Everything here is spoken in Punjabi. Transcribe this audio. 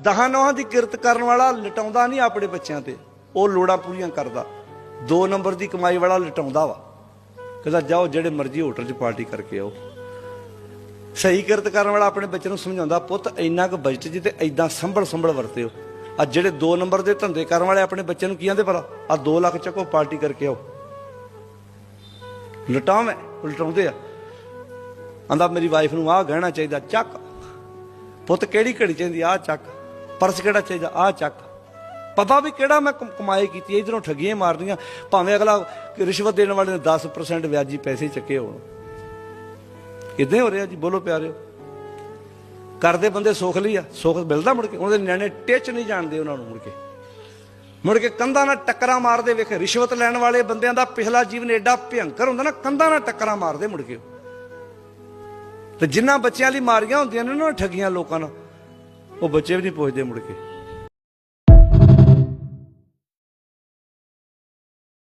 ਦਹਾਂ ਨੌਹਾਂ ਦੀ ਕਿਰਤ ਕਰਨ ਵਾਲਾ ਲਟਾਉਂਦਾ ਨਹੀਂ ਆਪਣੇ ਬੱਚਿਆਂ ਤੇ, ਉਹ ਲੋੜਾਂ ਪੂਰੀਆਂ ਕਰਦਾ। 2 ਨੰਬਰ ਦੀ ਕਮਾਈ ਵਾਲਾ ਲਟਾਉਂਦਾ ਵਾ, ਕਹਿੰਦਾ ਜਾਓ ਜਿਹੜੇ ਮਰਜ਼ੀ ਹੋਟਲ 'ਚ ਪਾਰਟੀ ਕਰਕੇ ਆਓ। ਸਹੀ ਕਿਰਤ ਕਰਨ ਵਾਲਾ ਆਪਣੇ ਬੱਚੇ ਨੂੰ ਸਮਝਾਉਂਦਾ, ਪੁੱਤ ਇੰਨਾ ਕੁ ਬਜਟ ਜੀ ਤੇ ਏਦਾਂ ਸੰਭਲ ਵਰਤਿਓ। ਆ ਜਿਹੜੇ 2 ਨੰਬਰ ਦੇ ਧੰਦੇ ਕਰਨ ਵਾਲੇ ਆਪਣੇ ਬੱਚੇ ਨੂੰ ਕੀ ਕਹਿੰਦੇ ਭਲਾ, ਆ 2 ਲੱਖ ਚੱਕੋ ਪਾਰਟੀ ਕਰਕੇ ਆਓ। ਲਟਾਵੇਂ ਲਟਾਉਂਦੇ ਆ। ਆਂਦਾ ਮੇਰੀ ਵਾਈਫ ਨੂੰ ਆਹ ਗਹਿਣਾ ਚਾਹੀਦਾ, ਚੱਕ। ਪੁੱਤ ਕਿਹੜੀ ਘੜੀ ਚਾਹੀਦੀ, ਆਹ ਚੱਕ। ਪਰਸ ਕਿਹੜਾ ਚਾਹੀਦਾ, ਆਹ ਚੱਕ। ਪਤਾ ਵੀ ਕਿਹੜਾ ਮੈਂ ਕਮਾਈ ਕੀਤੀ, ਇਧਰੋਂ ਠੱਗੀਆਂ ਮਾਰਦੀਆਂ, ਭਾਵੇਂ ਅਗਲਾ ਰਿਸ਼ਵਤ ਦੇਣ ਵਾਲੇ ਨੇ 10% ਵਿਆਜੀ ਪੈਸੇ ਚੱਕੇ ਹੋਣ। ਕਿੱਦਾਂ ਹੋ ਰਿਹਾ ਜੀ, ਬੋਲੋ ਪਿਆਰਿਓ। ਕਰਦੇ ਬੰਦੇ ਸੁੱਖ ਲਈ ਆ, ਸੁੱਖ ਮਿਲਦਾ ਮੁੜ ਕੇ। ਉਹਦੇ ਨਿਆਣੇ ਟਿੱਚ ਨਹੀਂ ਜਾਣਦੇ ਉਹਨਾਂ ਨੂੰ, ਮੁੜ ਕੇ ਕੰਧਾਂ ਨਾਲ ਟੱਕਰਾਂ ਮਾਰਦੇ। ਵੇਖ ਰਿਸ਼ਵਤ ਲੈਣ ਵਾਲੇ ਬੰਦਿਆਂ ਦਾ ਪਿਛਲਾ ਜੀਵਨ ਐਡਾ ਭਿਅੰਕਰ ਹੁੰਦਾ ਨਾ, ਕੰਧਾਂ ਨਾਲ ਟੱਕਰਾਂ ਮਾਰਦੇ ਮੁੜ ਕੇ। ਤੇ ਜਿਨ੍ਹਾਂ ਬੱਚਿਆਂ ਲਈ ਮਾਰੀਆਂ ਹੁੰਦੀਆਂ ਨੇ ਨਾ ਠੱਗੀਆਂ ਲੋਕਾਂ ਨਾਲ, ਉਹ ਬੱਚੇ ਵੀ ਨਹੀਂ ਪੁੱਛਦੇ ਮੁੜ ਕੇ।